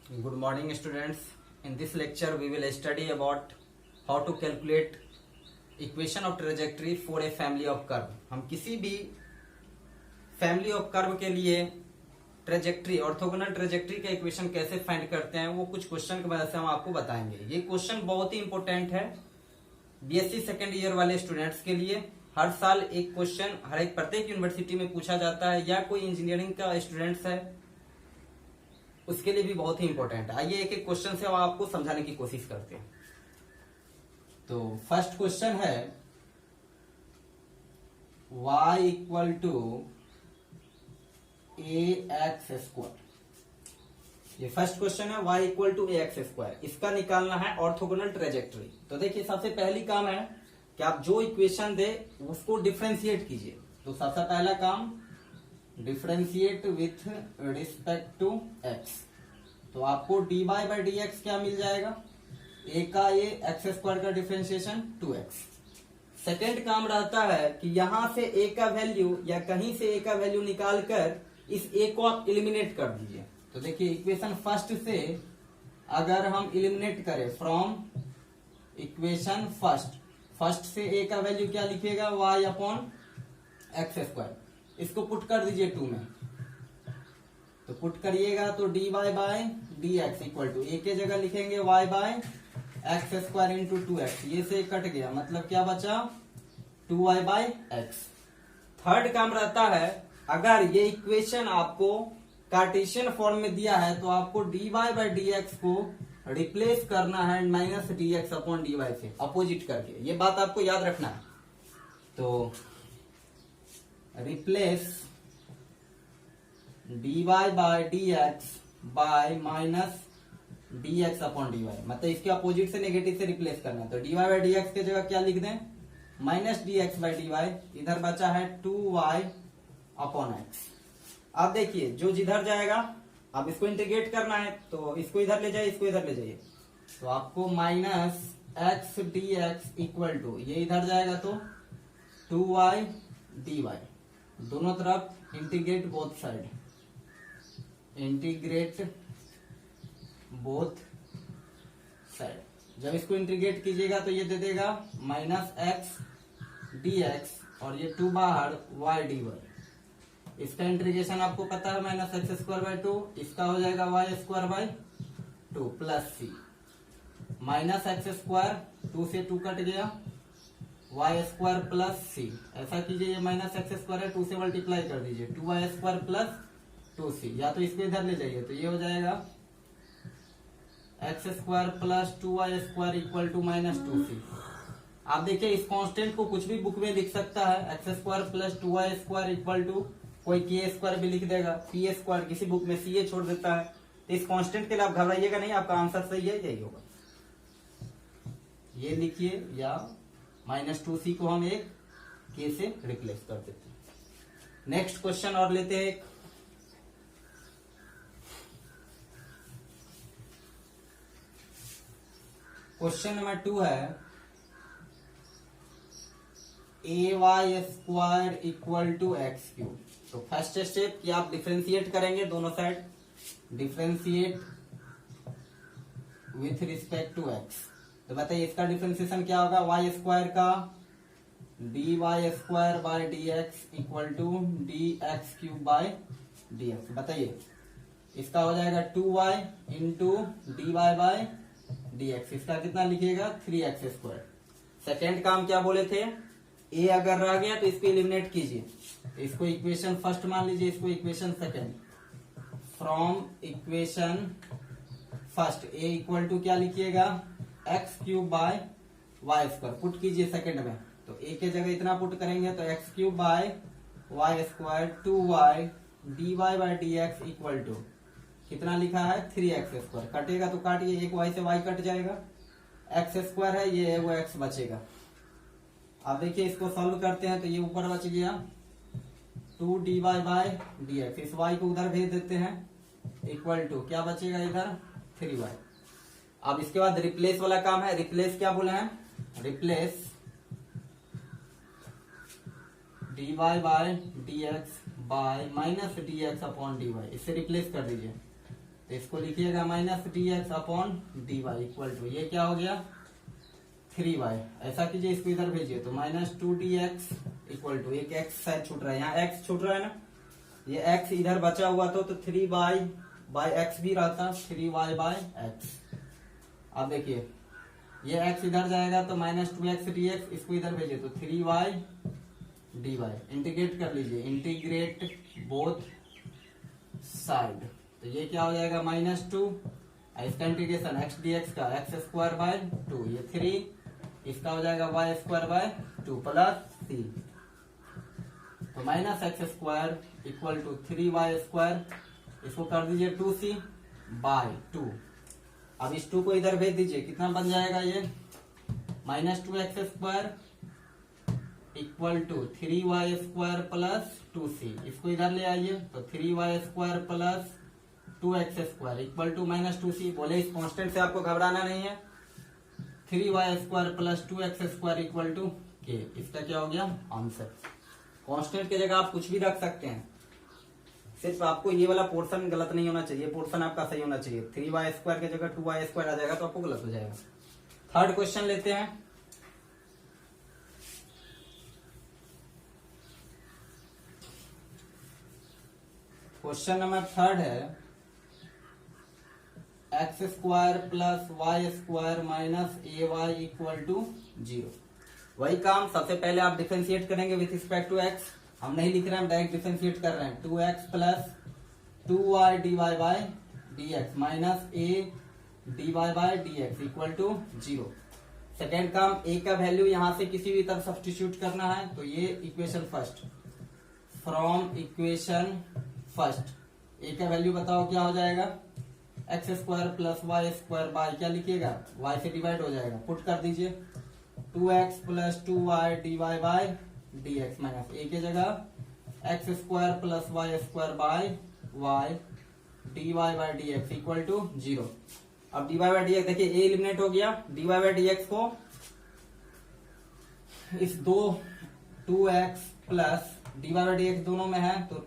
Good morning, students. In this lecture, we will study about how to calculate equation of trajectory for a family of curve. हम किसी भी family of curve के लिए trajectory orthogonal trajectory का equation कैसे find करते हैं वो कुछ क्वेश्चन की मदद से हम आपको बताएंगे। ये क्वेश्चन बहुत ही इंपॉर्टेंट है बीएससी सेकेंड ईयर वाले स्टूडेंट्स के लिए। हर साल एक क्वेश्चन प्रत्येक यूनिवर्सिटी में पूछा जाता है, या कोई इंजीनियरिंग का स्टूडेंट्स है उसके लिए भी बहुत ही इंपॉर्टेंट है। आइए एक एक क्वेश्चन से हम आपको समझाने की कोशिश करते हैं। तो फर्स्ट क्वेश्चन है y इक्वल टू ax²। ये फर्स्ट क्वेश्चन है, y इक्वल टू ax²। इसका निकालना है ऑर्थोगोनल ट्रेजेक्टरी। तो देखिए सबसे पहली काम है कि आप जो इक्वेशन दे उसको डिफरेंशिएट कीजिए। तो सबसे पहला काम differentiate with respect to x। तो आपको dy बाई डी एक्स क्या मिल जाएगा, a का ये x² का डिफरेंशिएशन 2x। सेकेंड काम रहता है कि यहां से a का वैल्यू या कहीं से a का वैल्यू निकाल कर इस a को आप इलिमिनेट कर दीजिए। तो देखिए इक्वेशन फर्स्ट से अगर हम इलिमिनेट करें फ्रॉम इक्वेशन फर्स्ट से a का वैल्यू क्या लिखेगा y अपॉन x²। इसको पुट कर दीजिए 2 में। तो पुट करिएगा तो dy by d x equal to a के जगह लिखेंगे y bye x² into 2x। ये से कट गया, मतलब क्या बचा 2y बाय x। थर्ड काम रहता है अगर ये इक्वेशन आपको कार्टेशियन फॉर्म में दिया है तो आपको dy बाय डी एक्स को रिप्लेस करना है minus d x upon d y से अपोजिट करके। ये बात आपको याद रखना है। तो replace dy by d x by minus d x upon d y, मतलब इसके अपोजिट से नेगेटिव से रिप्लेस करना है। तो dy बाय डी एक्स के जगह क्या लिख दें minus d x by d y. इधर बचा है 2y अपॉन एक्स। अब देखिए जो जिधर जाएगा, अब इसको इंटीग्रेट करना है तो इसको इधर ले जाइए, इसको इधर ले जाइए। तो आपको minus x d x equal to ये इधर जाएगा तो 2y dy। दोनों तरफ integrate both side, integrate both side. जब इसको इंटीग्रेट कीजिएगा तो ये दे देगा माइनस एक्स डी एक्स और ये 2 बाहर y dy। इसका इंटीग्रेशन आपको पता है माइनस x² बाई 2। इसका हो जाएगा y² by 2 plus c। Minus x², 2 से 2 कट गया, y² प्लस c। ऐसा कीजिए ये माइनस x² है, 2 से मल्टीप्लाई कर दीजिए 2y² प्लस 2c। या तो इसको इधर ले जाइए तो ये हो जाएगा x² plus 2y² equal to minus 2c। आप देखिए इस कांस्टेंट को कुछ भी बुक में लिख सकता है, x² plus 2y² equal to कोई k² भी लिख देगा, p² किसी बुक में ca छोड़ देता है। तो इस कांस्टेंट के लिए आप घबराइएगा नहीं, आपका आंसर सही है, यही होगा। ये लिखिए या माइनस 2c को हम एक k से रिप्लेस कर देते हैं। नेक्स्ट क्वेश्चन और लेते हैं। क्वेश्चन नंबर 2 है ay² इक्वल टू x³। तो फर्स्ट स्टेप कि आप डिफरेंशिएट करेंगे दोनों side, differentiate with respect to x। तो बताइए इसका डिफरेंशिएशन क्या होगा, y² का dy² by d x equal to dx³ by dx। बताइए इसका हो जाएगा 2y into dy by dx। इसका कितना लिखिएगा 3x²। सेकेंड काम क्या बोले थे, a अगर रह गया तो इसको एलिमिनेट कीजिए। इसको इक्वेशन फर्स्ट मान लीजिए, इसको equation second. From equation first a equal to क्या लिखिएगा x³ बाय y²। पुट कीजिए सेकेंड में, तो a के जगह इतना पुट करेंगे तो x³ by y² 2y dy by d x equal to कितना लिखा है 3x²। कटेगा तो काटिए, एक y से y कट जाएगा, x² है ये वो x बचेगा। अब देखिए इसको सॉल्व करते हैं तो ये ऊपर बच गया 2 dy बाय डी एक्स। इस y को उधर भेज देते हैं इक्वल टू क्या बचेगा इधर 3y। अब इसके बाद रिप्लेस वाला काम है। रिप्लेस क्या बोले हैं, replace dy by d x by minus d x upon d y. इससे रिप्लेस कर दीजिए तो इसको लिखिएगा minus d x upon d y equal to, ये क्या हो गया 3y। ऐसा कीजिए, इसको इधर भेजिए, तो माइनस 2dx इक्वल टू, एक x शायद छूट रहा है, यहाँ x छूट रहा है ना, ये x इधर बचा हुआ तो 3y बाय x भी रहता, 3y बाय x। अब देखिए ये x इधर जाएगा तो माइनस 2x dx, इसको इधर भेजिए तो 3y dy। इंटीग्रेट कर लीजिए, इंटीग्रेट बोथ साइड, तो ये क्या हो जाएगा -2, इसका इंटीग्रेशन x dx का x स्क्वायर बाय 2, ये 3, इसका हो जाएगा y square by 2 plus c, तो minus x square equal to 3y square, इसको कर दीजिए 2c बाय 2। अब इस 2 को इधर भेज दीजिए, कितना बन जाएगा ये -2x square equal to 3y square plus 2c, इसको इधर ले आइए तो 3y square plus 2x square equal to -2c। बोले इस कांस्टेंट से आपको घबराना नहीं है, 3y square plus 2x square equal to k, इसका क्या हो गया आंसर। कांस्टेंट की जगह आप कुछ भी रख सकते हैं, सिर्फ आपको ये वाला पोर्शन गलत नहीं होना चाहिए, पोर्शन आपका सही होना चाहिए। 3y स्क्वायर की जगह 2y स्क्वायर आ जाएगा तो आपको गलत हो जाएगा। थर्ड क्वेश्चन लेते हैं। क्वेश्चन नंबर थर्ड है x square plus y square minus a y equal to 0। वही काम, सबसे पहले आप डिफरेंशिएट करेंगे विथ रिस्पेक्ट टू एक्स, हम नहीं लिख रहे हैं, हम डायरेक्ट डिफरेंशिएट कर रहे हैं। 2x plus 2y dy by dx minus a dy by dx equal to 0। Second काम, a का वैल्यू यहां से किसी भी तरफ सब्स्टिट्यूट करना है, तो ये equation first, from equation first a का वैल्यू बताओ क्या हो जाएगा, x square plus y square by क्या लिखिएगा, y से डिवाइड हो जाएगा, पुट कर दीजिए 2x plus 2y dy by dx minus a की जगह x square plus y square by y dy by dx equal to 0। अब dy बाय dx देखिए a एलिमिनेट हो गया, dy बाय dx को इस 2x plus dy by dx दोनों में है, तो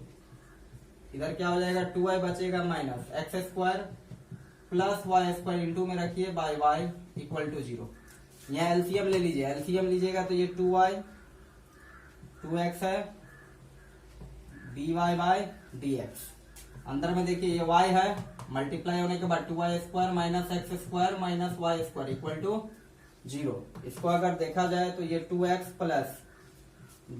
इधर क्या हो जाएगा 2y बचेगा minus x square plus y square into में रखिए बाय y इक्वल टू 0। यहाँ एलसीएम ले लीजिए, एलसीएम लीजिएगा तो ये 2y 2x है dy बाय dx, अंदर में देखिए ये y है, मल्टीप्लाई होने के बाद 2y square minus x square minus y square equal to 0। इसको अगर देखा जाए तो ये 2x plus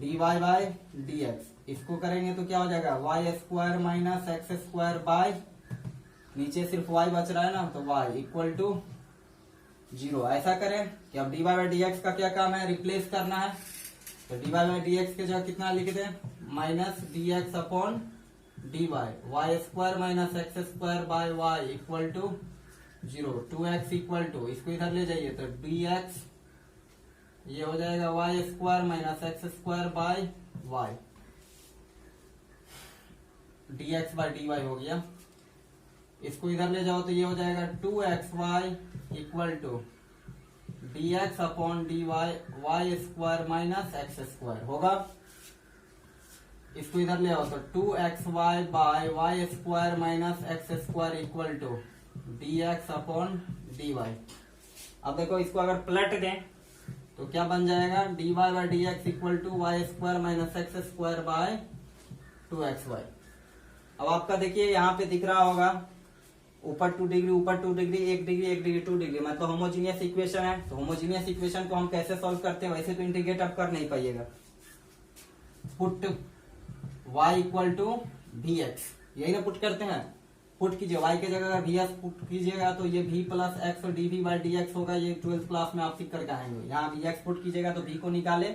dy by dx, इसको करेंगे तो क्या हो जाएगा y square minus x square by, नीचे सिर्फ y बच रहा है ना, तो y इक्वल टू 0। ऐसा करें कि अब dy बाय dx का क्या काम है, रिप्लेस करना है, तो dy बाय dx के जगह कितना लिख दें minus dx upon dy, y square minus x square by y equal to 0। 2x equal to, इसको इधर ले जाइए तो dx ये हो जाएगा y square minus x square by y, dx by dy हो गया। इसको इधर ले जाओ तो ये हो जाएगा 2xy equal to dx upon dy y square minus x square होगा। इसको इधर ले आओ तो 2xy by y square minus x square equal to dx upon dy। अब देखो इसको अगर पलट दें तो क्या बन जाएगा dy by dx equal to y square minus x square by 2xy। अब आपका देखिए यहाँ पे दिख रहा होगा ऊपर 2 डिग्री, ऊपर 2 डिग्री, 1 डिग्री, 1 डिग्री, 2 डिग्री, मतलब होमोजीनियस इक्वेशन है। तो होमोजीनियस इक्वेशन को हम कैसे सॉल्व करते हैं, वैसे तो इंटीग्रेट आप कर नहीं पाइएगा। Put y equal to v x, यही ना पुट करते हैं, पुट कीजिए y की जगह अगर वी एक्स पुट कीजिएगा तो ये v प्लस एक्स और d v by d x होगा। ये 12th क्लास में आप सीख करके आएंगे। यहाँ वी एक्स पुट कीजिएगा तो v को निकाले,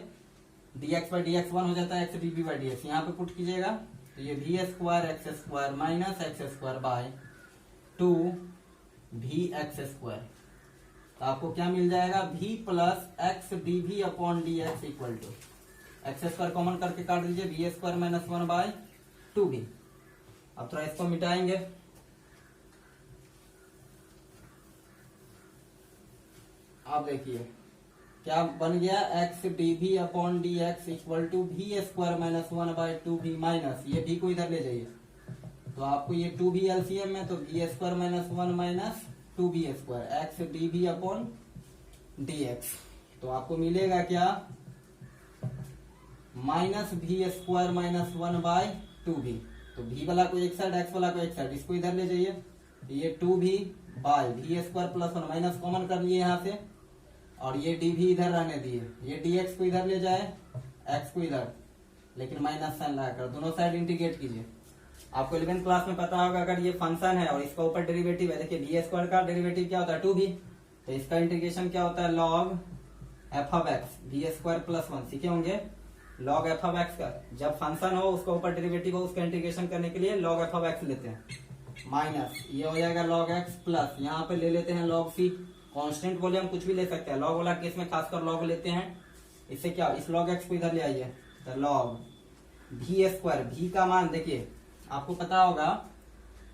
d x by d x 1 हो जाता है, x d v by d x यहाँ पे पुट कीजिएगा तो ये v square x square minus x square by 2 v x square, तो आपको क्या मिल जाएगा v plus x d v upon d x equal to x square common करके काट दीजिए, we square minus 1 by 2v। अब थोड़ा इसको मिटाएंगे, आप देखिए क्या बन गया x d v upon d x equal to v square minus 1 by 2v minus, ये v को इधर ले जाइए तो आपको ये 2b एलसीएम में, तो b square minus 1 minus 2b square x d upon d x. तो आपको मिलेगा क्या, माइनस भी स्क्वायर माइनस 1 बाय 2b। तो v वाला को एक साइड, x वाला को एक साइड, इसको इधर ले जाइए। ये 2b बाय भी स्क्वायर प्लस 1 माइनस कॉमन कर लिए यहाँ से, और ये डी भी इधर रहने दिए। ये dx को इधर ले जाए, x को इधर, लेकिन माइनस साइन लगाकर दोनों साइड इंटीग्रेट कीजिए। आपको 11th क्लास में पता होगा, अगर ये फंक्शन है और इसका ऊपर डेरिवेटिव है, देखिए बी स्क्वायर का डेरिवेटिव क्या होता है 2b, तो इसका इंटीग्रेशन क्या होता है log f of x b square plus 1। सीखे होंगे log एफ ऑफ एक्स का, जब फंक्शन हो उसका ऊपर डेरिवेटिव हो उसका इंटीग्रेशन करने के लिए log एफ ऑफ एक्स लेते हैं, माइनस ये हो जाएगा log x प्लस यहाँ पे ले लेते हैं log c। कांस्टेंट बोले हम कुछ भी ले सकते हैं, log वाला केस में खासकर log लेते हैं। इससे क्या, इस log x को इधर ले आइए, तो log भी स्क्वायर, भी का मान देखिए आपको पता होगा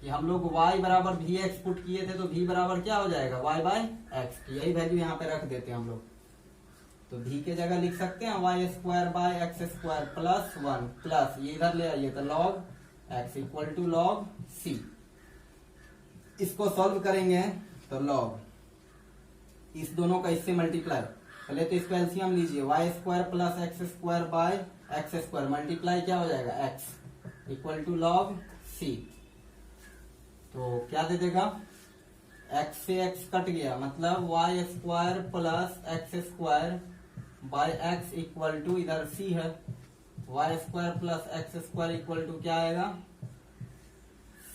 कि हम लोग y बराबर भी एक्स पुट किए थे, तो v बराबर क्या हो जाएगा y बाय एक्स। यही वैल्यू यहाँ पे रख देते हैं हम लोग, तो v के जगह लिख सकते हैं y square by x square plus 1 plus ये इधर ले आइए, तो log x equal to log c। इसको सॉल्व करेंगे तो log इस दोनों का इससे मल्टीप्लाई, पहले तो इसको एलसीएम लीजिए, y square plus x square by x square multiply क्या हो जाएगा x equal to log c। तो क्या दे देगा, x से x कट गया, मतलब y square plus x square by x equal to इधर c है, y square plus x square equal to क्या आएगा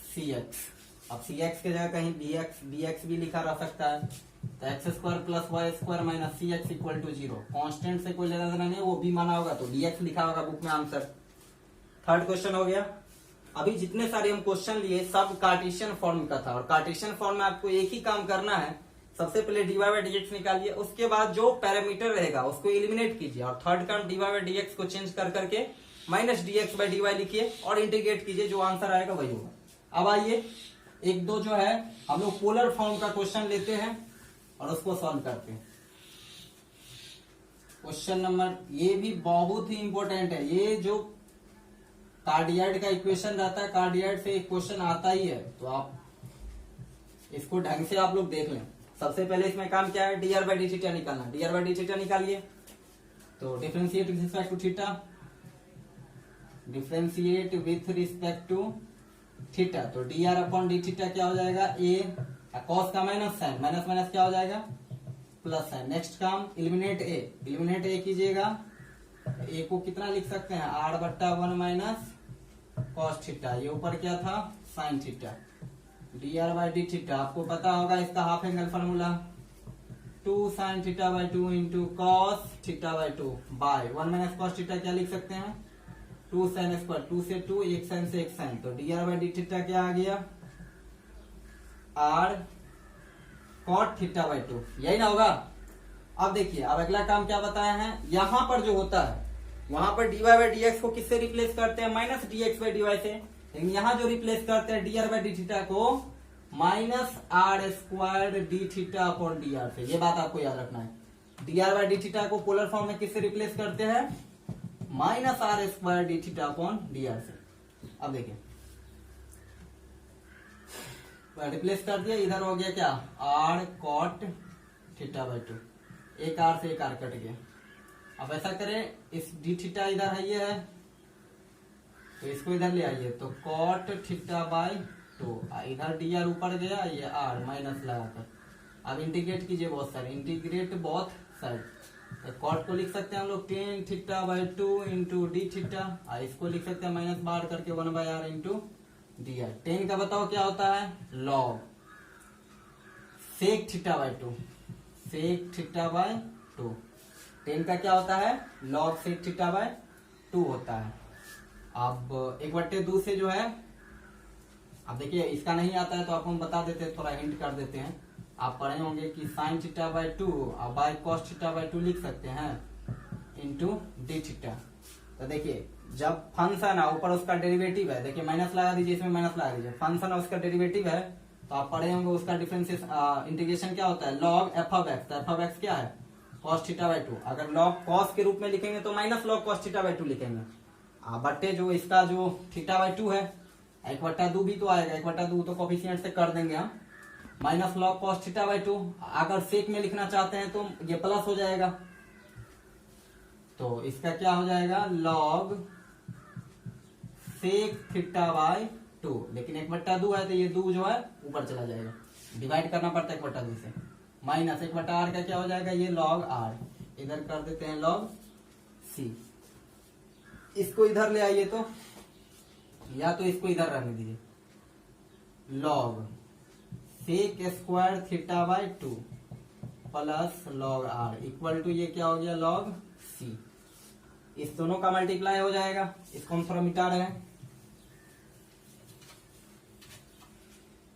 cx। अब cx के जगह कहीं bx भी लिखा रह सकता है, तो x square plus y square minus c x equal to 0। Constant से कोई लेना देना नहीं, वो भी माना होगा तो dx लिखा होगा बुक में आंसर। थर्ड क्वेश्चन हो गया। अभी जितने सारे हम क्वेश्चन लिए सब कार्टेशियन फॉर्म का था, और कार्टेशियन फॉर्म में आपको एक ही काम करना है, सबसे पहले dy बाई dx निकालिए, उसके बाद जो पैरामीटर रहेगा उसको एलिमिनेट कीजिए, और third term dy by dx को चेंज कर करके माइनस dx बाई dy लिखिए और इंटीग्रेट कीजिए, जो आंसर आएगा वही होगा। अब आइए एक दो जो है हम लोग पोलर फॉर्म का क्वेश्चन लेते हैं और उसको सॉल्व करते हैं। क्वेश्चन नंबर, ये भी बहुत ही इंपॉर्टेंट है, ये जो कार्डियाइड का इक्वेशन रहता है, कार्डियाइड से एक क्वेश्चन आता ही है, तो आप इसको ढंग से आप लोग देख लें। सबसे पहले इसमें काम क्या है, dr बाई डी थीटा निकालना, dr बाई डी थीटा निकालिए, तो differentiate with respect to theta, differentiate with respect to theta, तो dr अपॉन डी थीटा क्या हो जाएगा, a cos का माइनस साइन, माइनस माइनस क्या हो जाएगा प्लस साइन। नेक्स्ट काम एलिमिनेट a कीजिएगा, a को कितना लिख सकते हैं r बट्टा 1 माइनस कॉस थीटा, ये ऊपर क्या था sine theta, dr by d theta आपको पता होगा इसका half angle formula 2 sine theta by 2 into cos theta by 2 by 1 minus cos theta क्या लिख सकते हैं 2 साइन स्क्वायर, 2 से 2 एक साइन से एक साइन, तो dr बाई डी थीटा क्या आ गया r कॉट थीटा बाई 2, यही ना होगा। अब देखिए अब अगला काम क्या बताया है, यहां पर जो होता है वहां पर dy बाई dx को किससे रिप्लेस करते हैं, माइनस dx बाई dy से, लेकिन यहाँ जो रिप्लेस करते हैं dr बाई डी थीटा को minus r square D theta upon dr से, ये बात आपको याद रखना है। dr बाई डी थीटा को पोलर फॉर्म में किससे रिप्लेस करते हैं, minus r square D theta upon dr से। अब देखिए रिप्लेस कर दिया, इधर हो गया क्या r कॉट थीटा बाई 2, एक r से एक r कट गया। अब ऐसा करें, इस डी थीटा इधर है ये है, तो इसको इधर ले आइए, तो कॉट थीटा बाई 2, इधर dr ऊपर गया, ये r माइनस लगाकर। अब इंटीग्रेट कीजिए बहुत सारे, इंटीग्रेट बोथ साइड, तो कॉट को लिख सकते हैं हम लोग tan theta by 2 into d theta, इसको लिख सकते हैं माइनस बाहर करके 1 by r into dr। Tan का बताओ क्या होता है, log sec theta by 2, sec theta by 2, tan का क्या होता है लॉग सेक थीटा बाई 2 होता है। अब 1/2 से जो है, अब देखिए इसका नहीं आता है तो आपको हम बता देते हैं, थोड़ा हिंट कर देते हैं। आप पढ़े होंगे कि साइन थीटा बाई 2 और बाई कॉस थीटा बाई 2 लिख सकते हैं इंटू डी थीटा। तो देखिए जब फंक्शन है ऊपर उसका डेरिवेटिव है, देखिए माइनस लगा दीजिए, इसमें माइनस लगा दीजिए, फंक्शन है उसका डेरिवेटिव है, तो आप पढ़े होंगे उसका डिफरेंशिएट इंटीग्रेशन क्या होता है लॉग एफ ऑफ एक्स, तो एफ ऑफ एक्स क्या है कॉस थीटा बाई 2। अगर लॉग कॉस के रूप में लिखेंगे तो minus log cos theta by 2 लिखेंगे, बट्टे जो इसका जो थीटा बाई 2 है 1/2 भी तो आएगा, 1/2 तो कोफिशिएंट से कर देंगे हम। Minus log cos theta by 2, अगर सेक में लिखना चाहते हैं तो ये प्लस हो जाएगा, तो इसका क्या हो जाएगा लॉग सेक थीटा बाई 2। लेकिन 1/2 है तो ये 2 जो है ऊपर चला जाएगा, डिवाइड करना पड़ता है 1/2 से। माइनस 1/r का क्या हो जाएगा ये लॉग r, इधर कर देते हैं लॉग c। इसको इधर ले आइए तो, या तो इसको इधर रहने दीजिए, log sec square theta by 2 plus log r equal to ये क्या हो गया लॉग c। इस दोनों का मल्टीप्लाई हो जाएगा, इसको हम थोड़ा मिटा रहे हैं।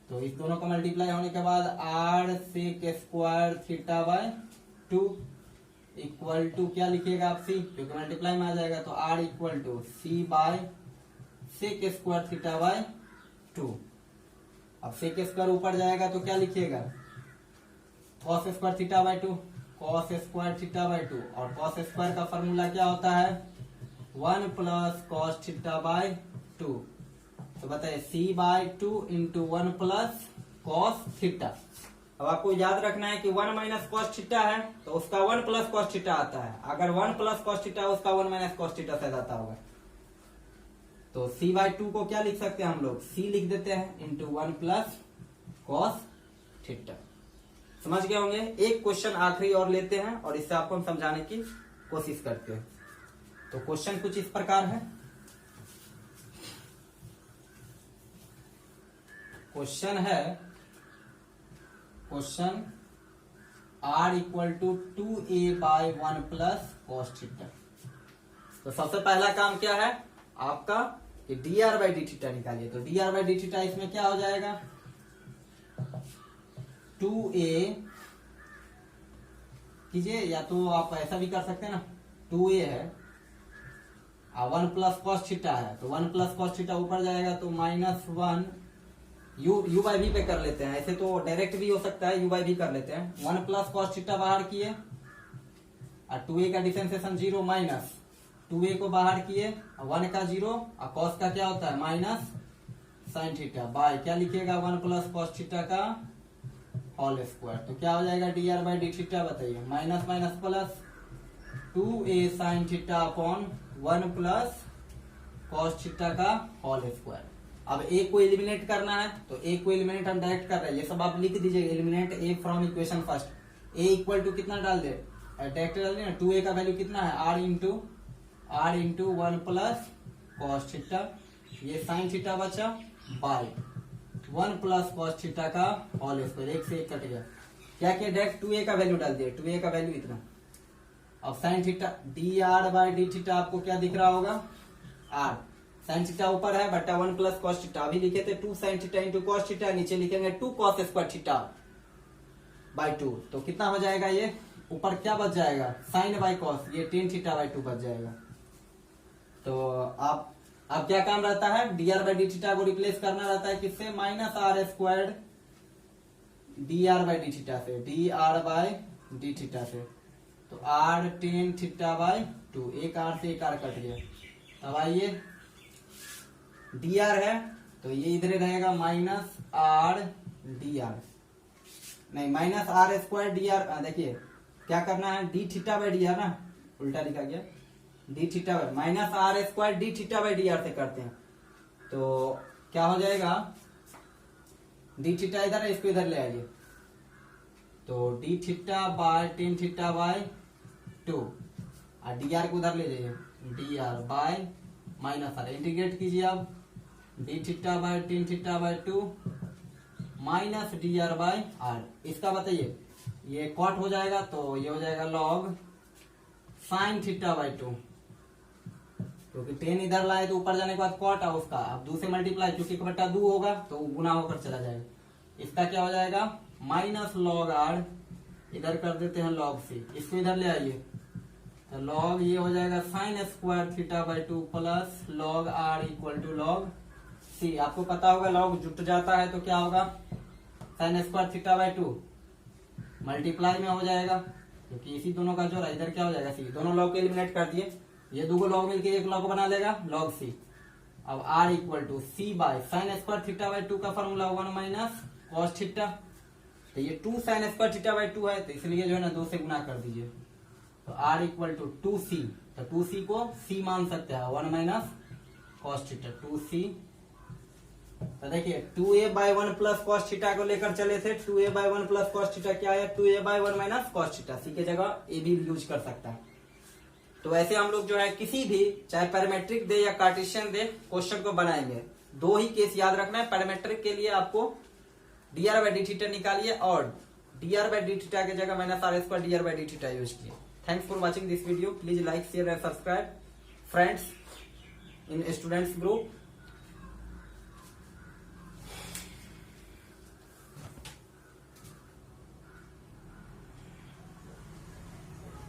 तो इस दोनों का मल्टीप्लाई होने के बाद r sec square theta by 2 equal to क्या लिखिएगा आप c, क्योंकि मल्टीप्लाई में आ जाएगा, तो r equal to c by sec square theta by 2। अब सेक स्क्वायर ऊपर जाएगा तो क्या लिखिएगा cos square theta by 2, cos square theta by 2। और कॉस स्क्वायर का फॉर्मूला क्या होता है 1 प्लस कॉस थीटा बाय 2। तो बताइए c by 2 into 1 plus cos theta. अब आपको याद रखना है कि 1 माइनस कॉस थीटा है तो उसका 1 प्लस कॉस थीटा आता है, अगर 1 प्लस कॉस थीटा उसका 1 माइनस कॉस थीटा से आता होगा। तो c बाय 2 को क्या लिख सकते हैं हम लोग, c लिख देते हैं इंटू 1 प्लस कॉस थीटा। समझ गए होंगे। एक क्वेश्चन आखिरी और लेते हैं और इससे आपको हम समझाने की कोशिश करते हैं। तो क्वेश्चन कुछ इस प्रकार है, क्वेश्चन है question r equal to 2a by 1 plus cos theta. तो सबसे पहला काम क्या है आपका कि dr बाई डी थीटा निकालिए। तो dr बाई डी थीटा इसमें क्या हो जाएगा 2a कीजिए, या तो आप ऐसा भी कर सकते हैं ना, 2a है और 1 प्लस कॉस थीटा है, तो 1 प्लस कॉस थीटा ऊपर जाएगा तो -1 यू बाई वी पे कर लेते हैं, ऐसे तो डायरेक्ट भी हो सकता है, यू बाई वी कर लेते हैं। 1 प्लस कॉस थीटा बाहर किए और 2a का डिफरेंशिएशन 0 माइनस 2a को बाहर किए और 1 का 0 और कॉस का क्या होता है माइनस साइन थीटा बाय क्या लिखिएगा 1 प्लस कॉस थीटा का होल स्क्वायर। तो क्या हो जाएगा dr बाई डी थीटा बताइए, minus minus plus 2a sine theta upon 1 plus cos theta का होल स्क्वायर। अब a को एलिमिनेट करना है तो a को एलिमिनेट हम डायरेक्ट कर रहे हैं, ये सब आप लिख दीजिए, eliminate a from equation first. a equal to कितना डाल दे डायरेक्ट डाल दे ना, 2a का वैल्यू कितना है r into 1 plus cos theta, ये साइन थीटा बचा बाय 1 प्लस कॉस थीटा का होल स्क्वायर, एक से एक कट गया। क्या किया डायरेक्ट 2a का वैल्यू डाल दिया, 2a का वैल्यू इतना। अब sign theta dr by d theta आपको क्या दिख रहा होगा r, साइन थीटा ऊपर है बटा 1 प्लस कॉस थीटा, अभी लिखे थे 2 sine theta into cos theta, नीचे लिखेंगे 2 कॉस स्क्वायर थीटा बाई 2। तो कितना हो जाएगा ये ऊपर क्या बच जाएगा साइन बाई कॉस, ये टेन थीटा बाई 2 बच जाएगा। तो आप क्या काम रहता है dr बाई डी थीटा को रिप्लेस करना रहता है किससे minus r squared dr by d theta से, dr बाई डी थीटा से। तो r टेन थीटा बाई 2, एक r से एक r कट गया। अब आइए dr है तो ये इधर रहेगा माइनस r dr, नहीं माइनस r स्क्वायर dr। देखिए क्या करना है डी थीटा बाई dr ना, उल्टा लिखा गया D theta by minus r square D theta by dr से करते हैं। तो क्या हो जाएगा डी थीटा इधर है, इसको इधर ले आइए, तो d theta by tan theta by 2 और dr को उधर ले जाइए dr by minus r, integrate कीजिए आप d theta by tan theta by 2 minus dr by r। इसका बताइए ये कॉट हो जाएगा तो ये हो जाएगा लॉग साइन थीटा बाय 2, क्योंकि 10 इधर लाए तो ऊपर जाने के बाद कॉट है उसका, अब 2 से मल्टीप्लाई क्योंकि 1/2 होगा तो गुना होकर चला जाएगा। इसका क्या हो जाएगा माइनस लॉग r, इधर कर देते हैं लॉग c, इसको इधर ले आइए तो लॉग ये हो जाएगा sine square theta by 2 plus log r equal to log c। आपको पता होगा लॉग जुट जाता है तो क्या होगा sign square theta by 2 multiply में हो जाएगा, क्योंकि इसी दोनों का जोड़ इधर क्या हो जाएगा c। दोनों लॉग को एलिमिनेट कर दिए, ये दो लॉग मिलके एक लॉग बना लेगा लॉग c। अब r equal to c by sine square theta by 2 का फॉर्मूला 1 माइनस कॉस थीटा। तो ये 2 साइन स्क्वायर थीटा बाय 2 है, तो इसलिए जो है ना 2 से गुना कर दीजिए। तो r इक्वल टू 2c, तो 2c को c मान सकते हैं 1 माइनस कॉस थीटा 2c। तो देखिए 2a by 1 plus cos theta को लेकर चले थे, 2a by 1 plus cos theta क्या है, 2a by 1 minus cos theta, C की जगह ए भी यूज कर सकता है। तो ऐसे हम लोग जो है किसी भी चाहे पैरामेट्रिक दे या कार्टेशियन दे क्वेश्चन को बनाएंगे। 2 ही केस याद रखना है, पैरामेट्रिक के लिए आपको dr बाय डी थीटा निकालिए और dr बाय डी थीटा की जगह minus r square dr by d theta use किए। Thanks for watching this video, please like share and subscribe friends in students group.